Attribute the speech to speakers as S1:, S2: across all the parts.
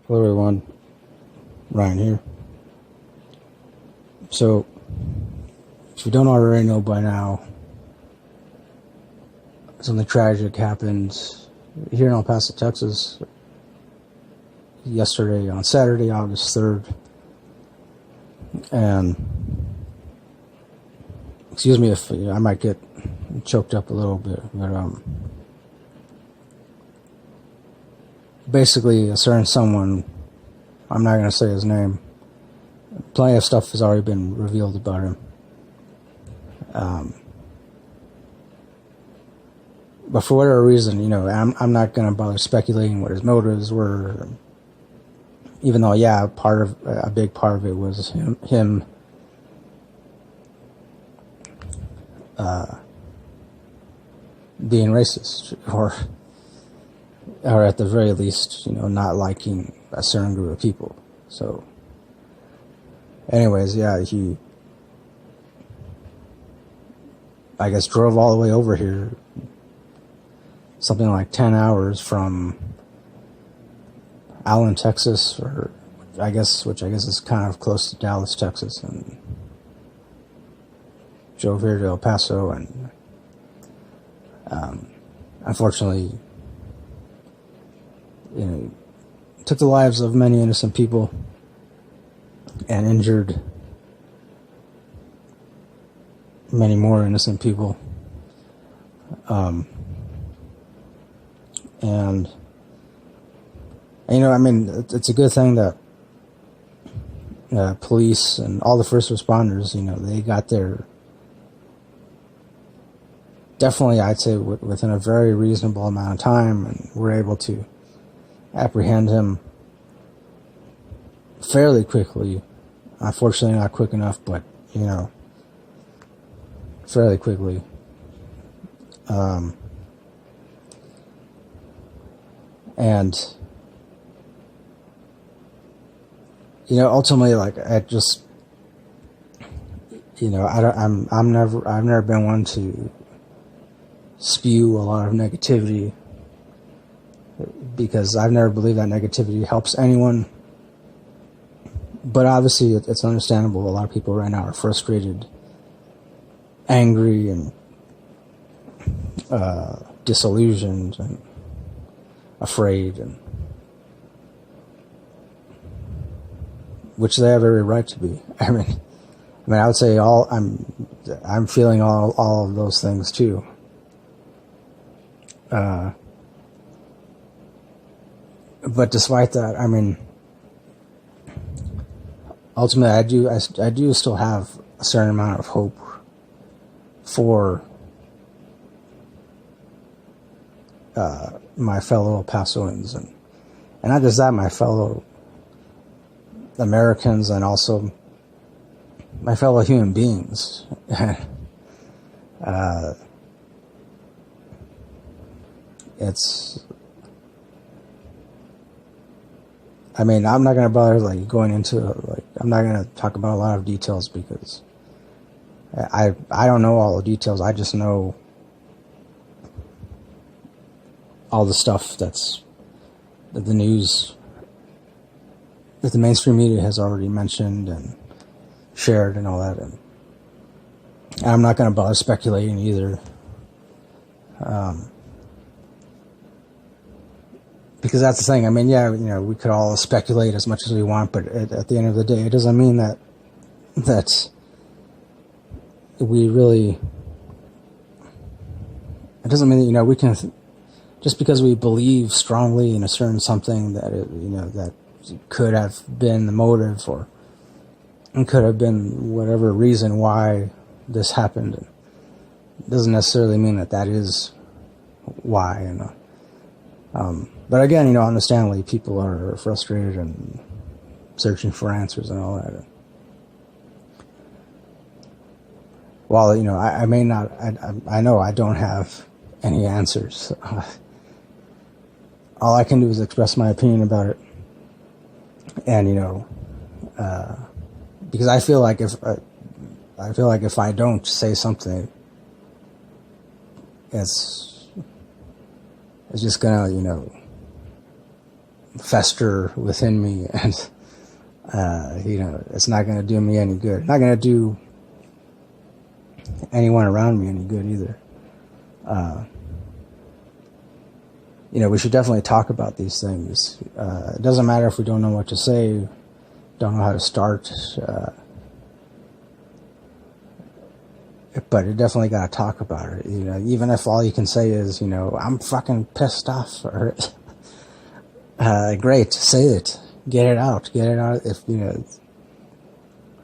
S1: Hello everyone, Ryan here. So, if you don't already know by now, something tragic happened here in El Paso, Texas, yesterday on Saturday, August 3rd. And, excuse me if I might get choked up a little bit, but basically a certain someone, I'm not going to say his name, plenty of stuff has already been revealed about him. But for whatever reason, I'm not going to bother speculating what his motives were, even though, yeah, a big part of it was him being racist, or at the very least, not liking a certain group of people. So, anyways, yeah, he, I guess, drove all the way over here, something like 10 hours from Allen, Texas, which I guess is kind of close to Dallas, Texas, and drove here to El Paso, and unfortunately, took the lives of many innocent people and injured many more innocent people. And it's a good thing that police and all the first responders, they got there definitely, I'd say, within a very reasonable amount of time, and were able to apprehend him fairly quickly. Unfortunately, not quick enough, but, fairly quickly. And, ultimately, I've never been one to spew a lot of negativity, because I've never believed that negativity helps anyone. But obviously, it's understandable. A lot of people right now are frustrated, angry, and disillusioned, and afraid, and which they have every right to be. I mean, I would say I'm feeling all of those things too. But despite that, ultimately, I do still have a certain amount of hope for my fellow El Pasoans, and not just that, my fellow Americans, and also my fellow human beings. I'm not going to bother going into I'm not going to talk about a lot of details, because I don't know all the details. I just know all the stuff that the news, that the mainstream media has already mentioned and shared and all that, and I'm not going to bother speculating either, because that's the thing. We could all speculate as much as we want, but at the end of the day, it doesn't mean that we really. It doesn't mean that we can. Just because we believe strongly in a certain something that that could have been the motive, or could have been whatever reason why this happened, it doesn't necessarily mean that is why. But again, understandably, people are frustrated and searching for answers and all that. While, I may not, I know I don't have any answers. All I can do is express my opinion about it. And, because I feel like if I don't say something, it's just gonna, fester within me, and it's not going to do me any good. Not going to do anyone around me any good either. We should definitely talk about these things. It doesn't matter if we don't know what to say, don't know how to start, but you definitely got to talk about it. Even if all you can say is, I'm fucking pissed off, or great, say it, get it out. If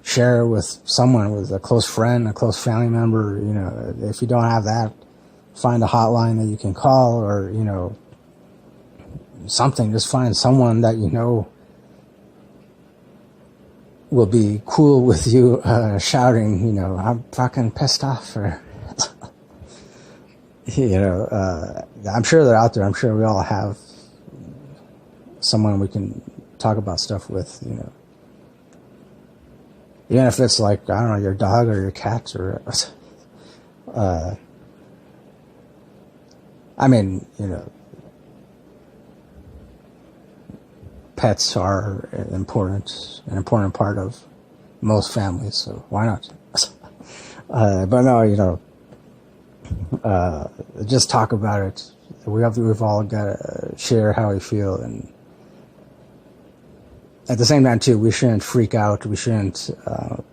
S1: share it with someone, with a close friend, a close family member. If you don't have that, find a hotline that you can call, or something. Just find someone that will be cool with you shouting, I'm fucking pissed off, or I'm sure they're out there. I'm sure we all have someone we can talk about stuff with, even if it's like, I don't know, your dog or your cat, or pets are an important part of most families, so why not? But no, just talk about it. We've all got to share how we feel, and at the same time too, we shouldn't freak out. We shouldn't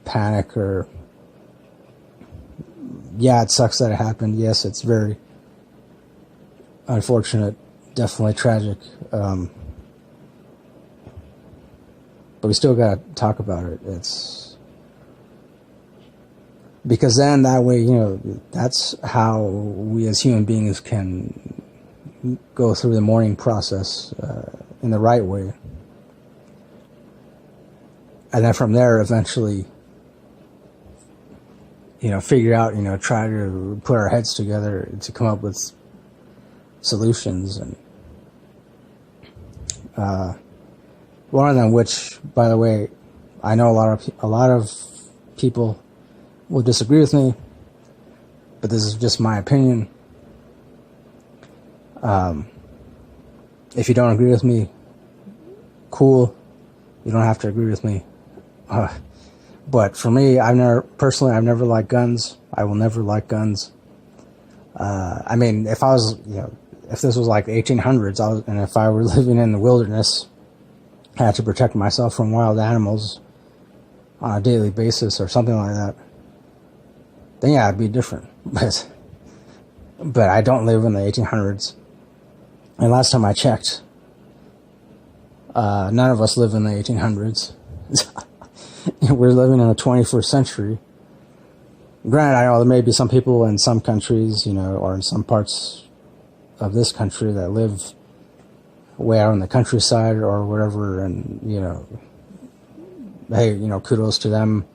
S1: panic, or it sucks that it happened. Yes, it's very unfortunate, definitely tragic. But we still got to talk about it. It's because then that way, that's how we as human beings can go through the mourning process in the right way. And then from there, eventually, figure out, try to put our heads together to come up with solutions. And one of them, which, by the way, I know a lot of people will disagree with me, but this is just my opinion. If you don't agree with me, cool. You don't have to agree with me. But for me, I've never liked guns. I will never like guns. If I was, if this was like the 1800s, and if I were living in the wilderness, I had to protect myself from wild animals on a daily basis or something like that, then yeah, it'd be different. But I don't live in the 1800s. And last time I checked, none of us live in the 1800s. We're living in the 21st century. Granted, I know there may be some people in some countries, or in some parts of this country that live way out in the countryside or whatever, and hey, kudos to them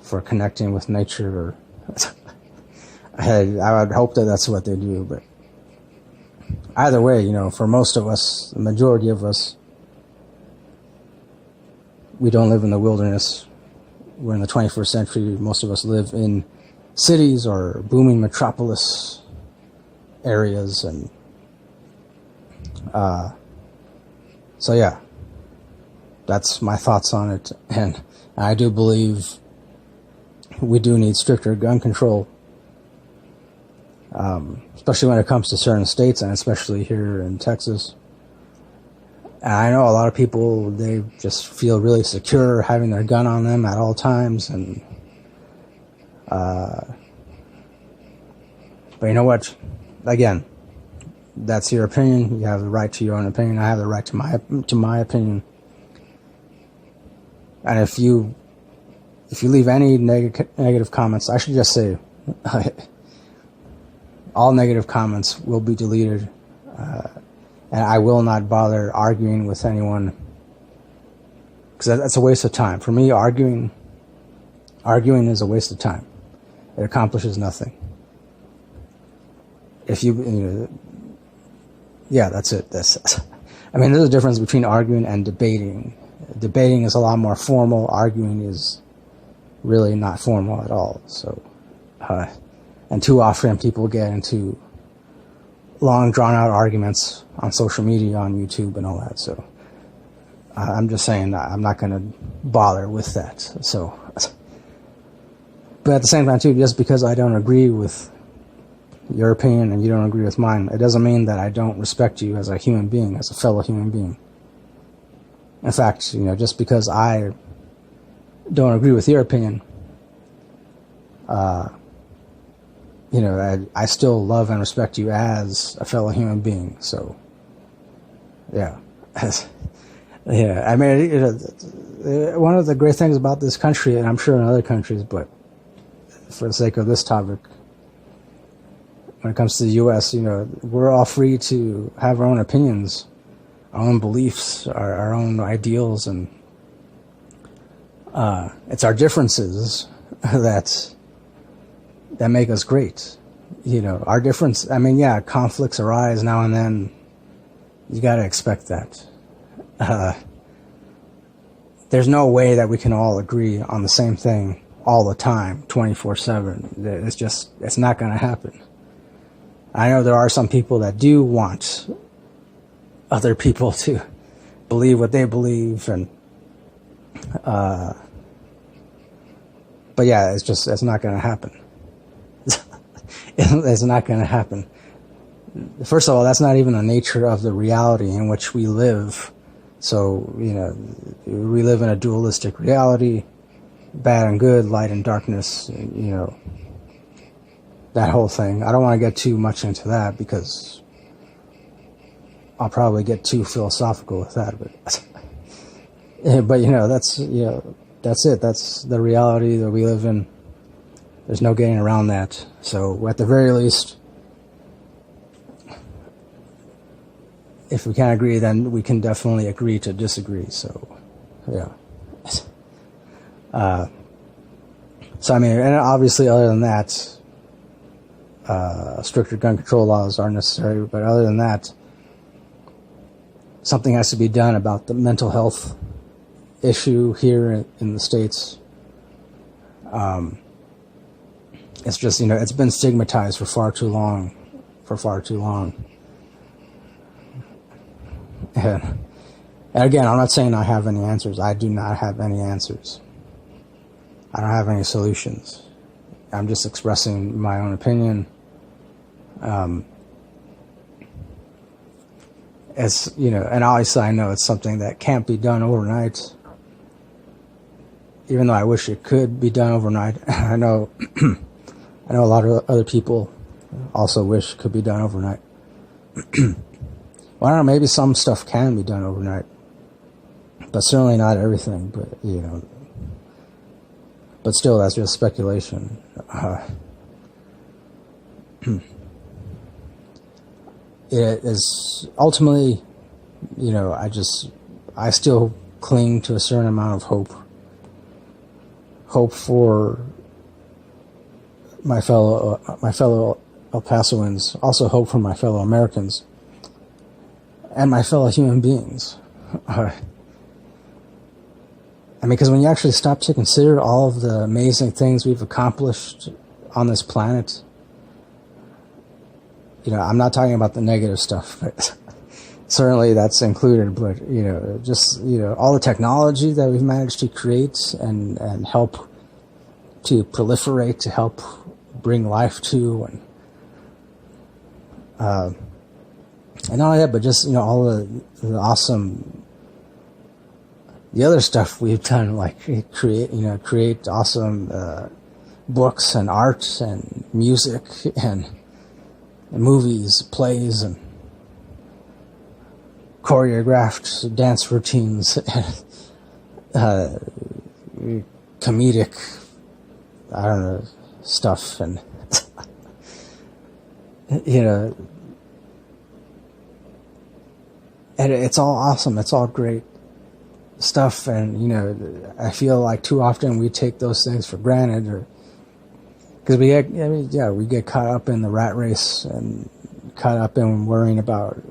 S1: for connecting with nature, or I would hope that that's what they do. But either way, for most of us, the majority of us, we don't live in the wilderness. We're in the 21st century. Most of us live in cities or booming metropolis areas, and so yeah, that's my thoughts on it. And I do believe we do need stricter gun control, especially when it comes to certain states, and especially here in Texas. And I know a lot of people, they just feel really secure having their gun on them at all times, and but you know what? Again, that's your opinion. You have the right to your own opinion. I have the right to my opinion. And if you leave any negative comments, I should just say all negative comments will be deleted, and I will not bother arguing with anyone, because that's a waste of time. For me, arguing is a waste of time. It accomplishes nothing. If yeah, that's it. There's a difference between arguing and debating. Debating is a lot more formal. Arguing is really not formal at all. So, and too often people get into long drawn out arguments on social media, on YouTube and all that. So I'm just saying that I'm not going to bother with that. So, but at the same time too, just because I don't agree with your opinion and you don't agree with mine, it doesn't mean that I don't respect you as a human being, as a fellow human being. In fact, just because I don't agree with your opinion, I still love and respect you as a fellow human being. So, yeah. Yeah, I mean, one of the great things about this country, and I'm sure in other countries, but for the sake of this topic, when it comes to the U.S., we're all free to have our own opinions, our own beliefs, our own ideals, and it's our differences that make us great. Our difference, I mean, yeah, conflicts arise now and then. You got to expect that. There's no way that we can all agree on the same thing all the time, 24/7. It's not going to happen. I know there are some people that do want other people to believe what they believe, and but yeah, it's not going to happen. It's not going to happen. First of all, that's not even the nature of the reality in which we live. So, we live in a dualistic reality, bad and good, light and darkness, that whole thing. I don't want to get too much into that because I'll probably get too philosophical with that. But that's it. That's the reality that we live in. There's no getting around that. So at the very least, if we can't agree, then we can definitely agree to disagree. So, yeah. So I mean, and obviously, other than that, stricter gun control laws are necessary. But other than that, something has to be done about the mental health issue here in the States. It's just, it's been stigmatized for far too long. And again, I'm not saying I have any answers. I do not have any answers. I don't have any solutions. I'm just expressing my own opinion. It's, and obviously I know it's something that can't be done overnight. Even though I wish it could be done overnight. I know a lot of other people also wish it could be done overnight. Well, I don't know, maybe some stuff can be done overnight, but certainly not everything. But still, that's just speculation. It is ultimately, I still cling to a certain amount of hope for my fellow El Pasoans, also hope for my fellow Americans. And my fellow human beings. I mean, because when you actually stop to consider all of the amazing things we've accomplished on this planet, I'm not talking about the negative stuff, but certainly that's included. But just all the technology that we've managed to create and help to proliferate, to help bring life to, and not only that, but just, all the awesome, the other stuff we've done, like create awesome books and art and music and movies, plays, and choreographed dance routines, and comedic, stuff, and, and it's all awesome. It's all great stuff. And, I feel like too often we take those things for granted, or because we get caught up in the rat race and caught up in worrying about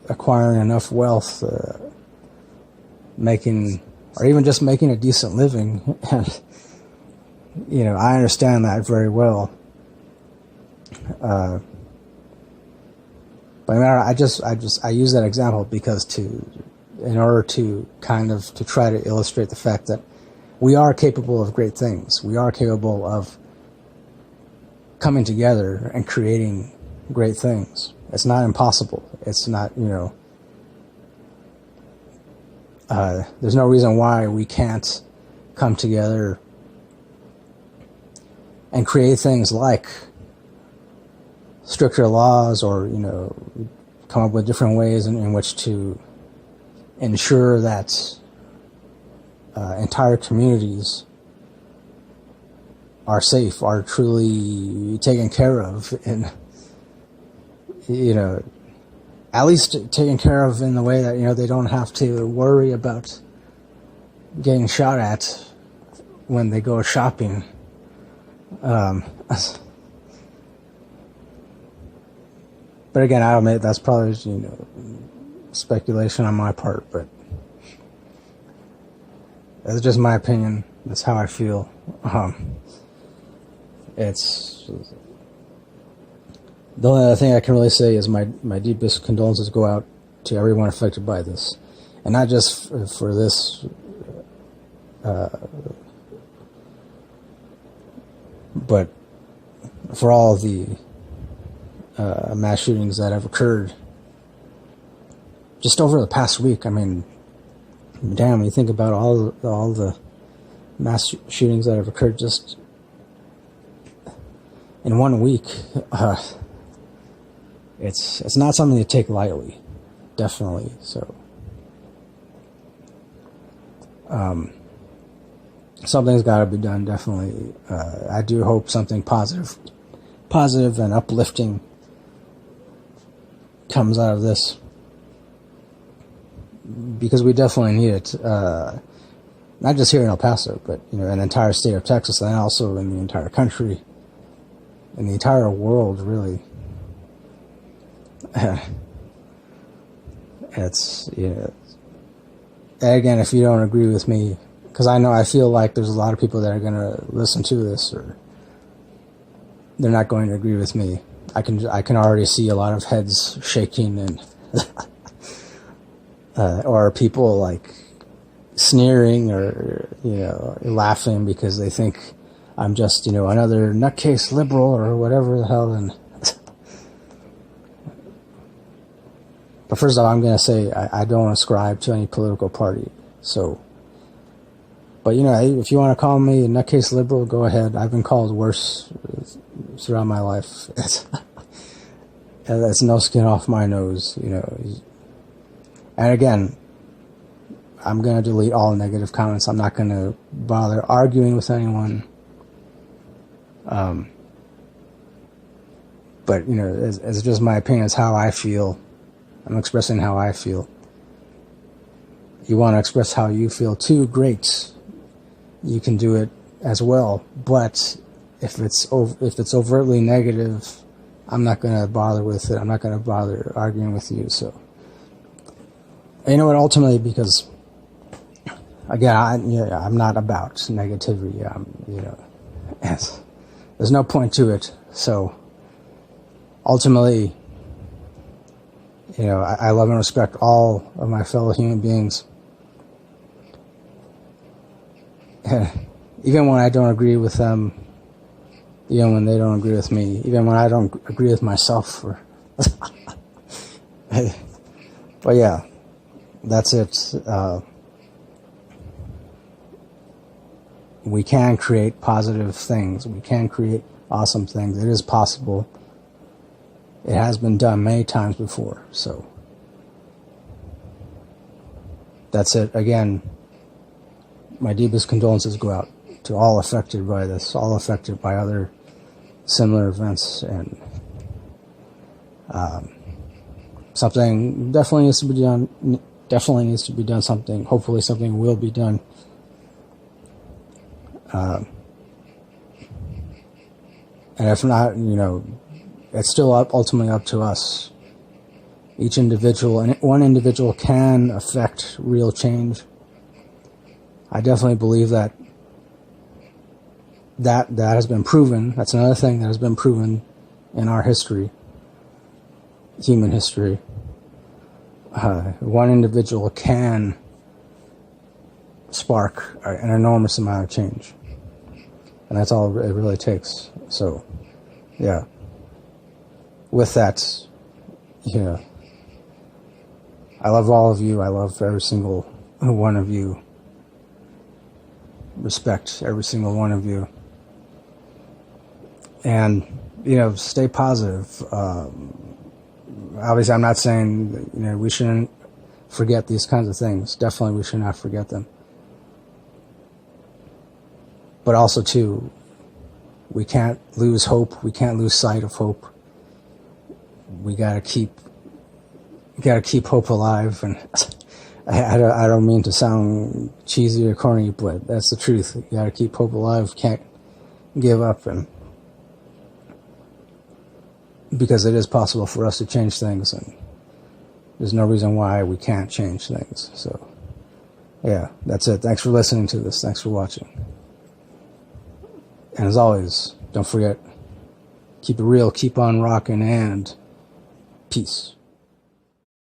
S1: acquiring enough wealth, making a decent living. And, I understand that very well. But I use that example because in order to kind of to try to illustrate the fact that we are capable of great things. We are capable of coming together and creating great things. It's not impossible. It's not, there's no reason why we can't come together and create things like stricter laws, or come up with different ways in which to ensure that entire communities are safe, are truly taken care of, and at least taken care of in the way that they don't have to worry about getting shot at when they go shopping. But again, I admit that's probably speculation on my part, but that's just my opinion. That's how I feel. It's the only other thing I can really say is my deepest condolences go out to everyone affected by this, and not just for this, but for all of the mass shootings that have occurred just over the past week. I mean, damn, when you think about all the mass shootings that have occurred just in 1 week, it's not something to take lightly, definitely. So, something's got to be done, definitely. I do hope something positive and uplifting comes out of this, because we definitely need it, not just here in El Paso, but in the entire state of Texas, and also in the entire country, in the entire world, really. It's and again, if you don't agree with me, because I feel like there's a lot of people that are going to listen to this, or they're not going to agree with me. I can already see a lot of heads shaking, and or people like sneering or laughing because they think I'm just another nutcase liberal or whatever the hell. And but first of all, I'm going to say I don't ascribe to any political party. So, but if you want to call me a nutcase liberal, go ahead. I've been called worse throughout my life. That's no skin off my nose, And again, I'm going to delete all negative comments. I'm not going to bother arguing with anyone. But, it's just my opinion. It's how I feel. I'm expressing how I feel. You want to express how you feel too? Great. You can do it as well. But if it's overtly negative, I'm not going to bother with it. I'm not going to bother arguing with you. So, you know what? Ultimately, because again, I'm not about negativity. There's no point to it. So, ultimately, I love and respect all of my fellow human beings. Even when I don't agree with them, even when they don't agree with me, even when I don't agree with myself. But yeah, that's it. We can create positive things. We can create awesome things. It is possible. It has been done many times before. So that's it. Again, my deepest condolences go out to all affected by this, all affected by other similar events, and something definitely needs to be done. Definitely needs to be done. Something, hopefully, something will be done. And if not, it's still ultimately up to us. Each individual, and one individual can affect real change. I definitely believe that has been proven. That's another thing that has been proven in our history. human history. One individual can spark an enormous amount of change. And that's all it really takes. So, yeah. With that, yeah. I love all of you. I love every single one of you. Respect every single one of you. And, stay positive. Obviously, I'm not saying that, we shouldn't forget these kinds of things. Definitely, we should not forget them. But also, too, we can't lose hope. We can't lose sight of hope. We gotta keep hope alive. And I don't mean to sound cheesy or corny, but that's the truth. You gotta keep hope alive. Can't give up, and because it is possible for us to change things, and there's no reason why we can't change things. So, yeah, that's it. Thanks for listening to this. Thanks for watching. And as always, don't forget, keep it real, keep on rocking, and peace.